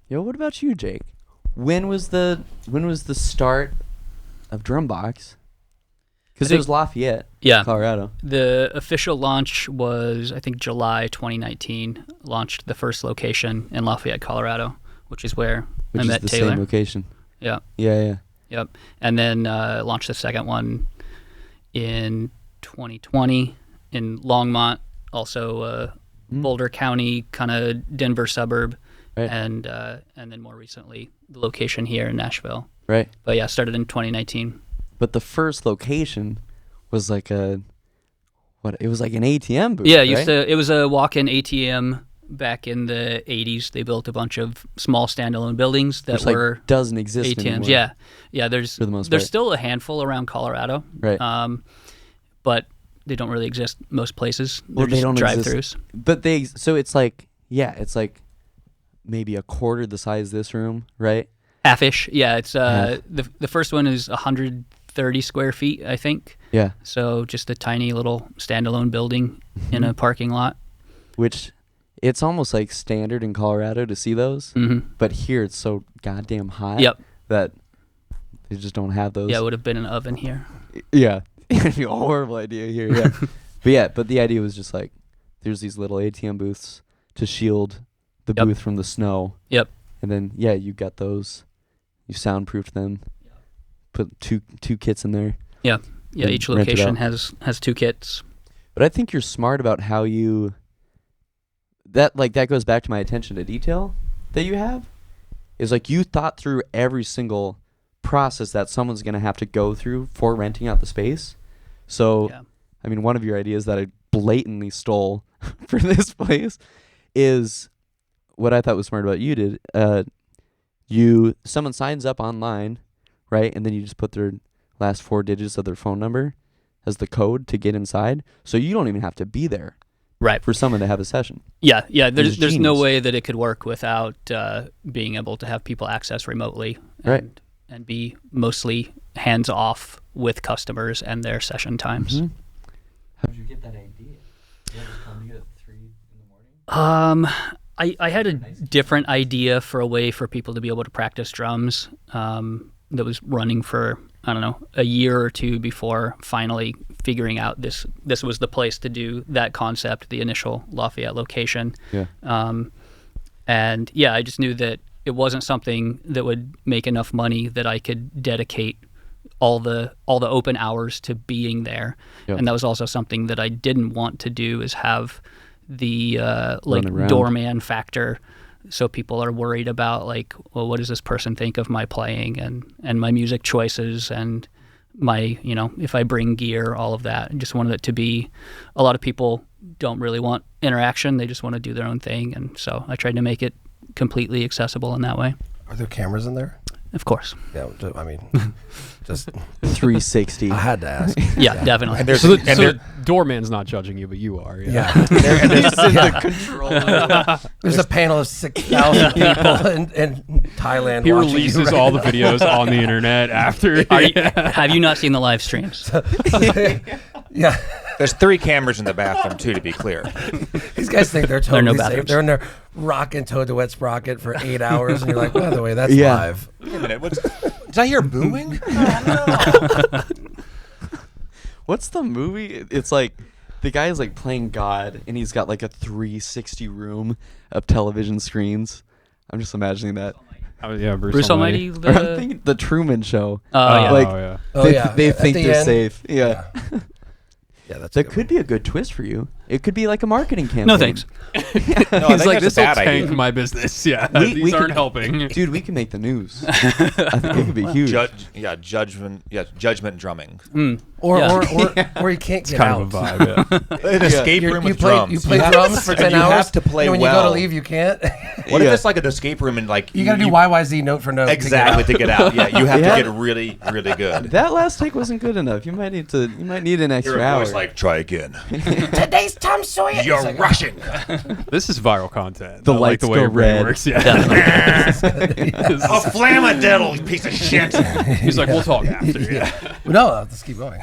Yo, what about you, Jake? When was the start of DrumBox? Because it was Lafayette, Colorado. The official launch was, I think, July 2019. Launched the first location in Lafayette, Colorado, which is where I met the Taylor. Same location. Yeah. Yeah. Yep. And then launched the second one in 2020 in Longmont, also Boulder County, kind of Denver suburb, right. And then more recently the location here in Nashville. Right. But yeah, started in 2019. But the first location was like it was like an ATM booth. Yeah, right? it was a walk-in ATM back in the 80s. They built a bunch of small standalone buildings that were doesn't exist ATMs. anymore. Yeah. There's For the most part. still a handful around Colorado, right? But they don't really exist most places. Well, They're they don't drive-throughs. But so it's like maybe a quarter the size of this room, right? Half-ish. Yeah, it's the first one is 130 square feet, I think. Yeah. So just a tiny little standalone building in a parking lot. Which it's almost like standard in Colorado to see those, but here it's so goddamn hot that they just don't have those. Yeah, it would have been an oven here. Yeah, it'd be a horrible idea here. Yeah, but the idea was just like there's these little ATM booths to shield the booth from the snow. Yep. And then you got those. You soundproofed them. Put two kits in there. Yeah. Yeah, each location has 2 kits. But I think you're smart about how you that goes back to my attention to detail that you have. Is like you thought through every single process that someone's going to have to go through for renting out the space. So, I mean, one of your ideas that I blatantly stole for this place is what I thought was smart about you did. Someone signs up online, right? And then you just put their last 4 digits of their phone number as the code to get inside. So you don't even have to be there. Right. For someone to have a session. Yeah. There's no way that it could work without being able to have people access remotely and be mostly hands off with customers and their session times. Mm-hmm. How did you get that idea? Did you just come to you at 3 in the morning? I had a different idea for a way for people to be able to practice drums that was running for, I don't know, a year or 2 before finally figuring out this was the place to do that concept, the initial Lafayette location. Yeah. And I just knew that it wasn't something that would make enough money that I could dedicate all the open hours to being there. Yep. And that was also something that I didn't want to do, is have the doorman factor. So people are worried about well, what does this person think of my playing and my music choices and my, if I bring gear, all of that. I just wanted it to be, a lot of people don't really want interaction. They just want to do their own thing. And so I tried to make it completely accessible in that way. Are there cameras in there? Of course. Yeah, I mean, just 360. I had to ask. Yeah, definitely. And the doorman's not judging you, but you are. Yeah. There's a panel of 6,000 people in Thailand. He releases all the videos on the internet after. Have you not seen the live streams? Yeah. There's 3 cameras in the bathroom too, to be clear. These guys think they're totally safe. They're in there rocking Toad the Wet Sprocket for 8 hours, and you're like, by the way, that's live. Wait a minute. Did I hear booing? What's the movie? It's like the guy is playing God, and he's got a 360 room of television screens. I'm just imagining that. Oh yeah, Bruce Almighty. I'm thinking the Truman Show. They think they're safe. Yeah. Yeah, that could be a good twist for you. It could be like a marketing campaign. No thanks. No, he's like, this will tank my business. Yeah, these aren't helping. Dude, we can make the news. I think it could be huge. Judgment drumming. Or you can't get out. Kind of a vibe. An escape room with drums. You play drums for 10 hours. You have to play when you go to leave, you can't. What if it's like an escape room and you got to do YYZ note for note. Exactly, to get out. Yeah, you have to get really, really good. That last take wasn't good enough. You might need an extra hour. Try again. Today's Tom Sawyer. You're rushing. This is viral content. The lights the way go your brain red. works. Yeah. A flammadiddle, piece of shit. He's like, we'll talk after. Yeah. No, let's keep going.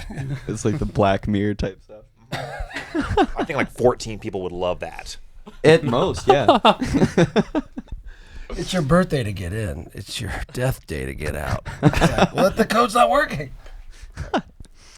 It's like the Black Mirror type stuff. I think 14 people would love that. At most, yeah. It's your birthday to get in. It's your death day to get out. Like, well, the code's not working.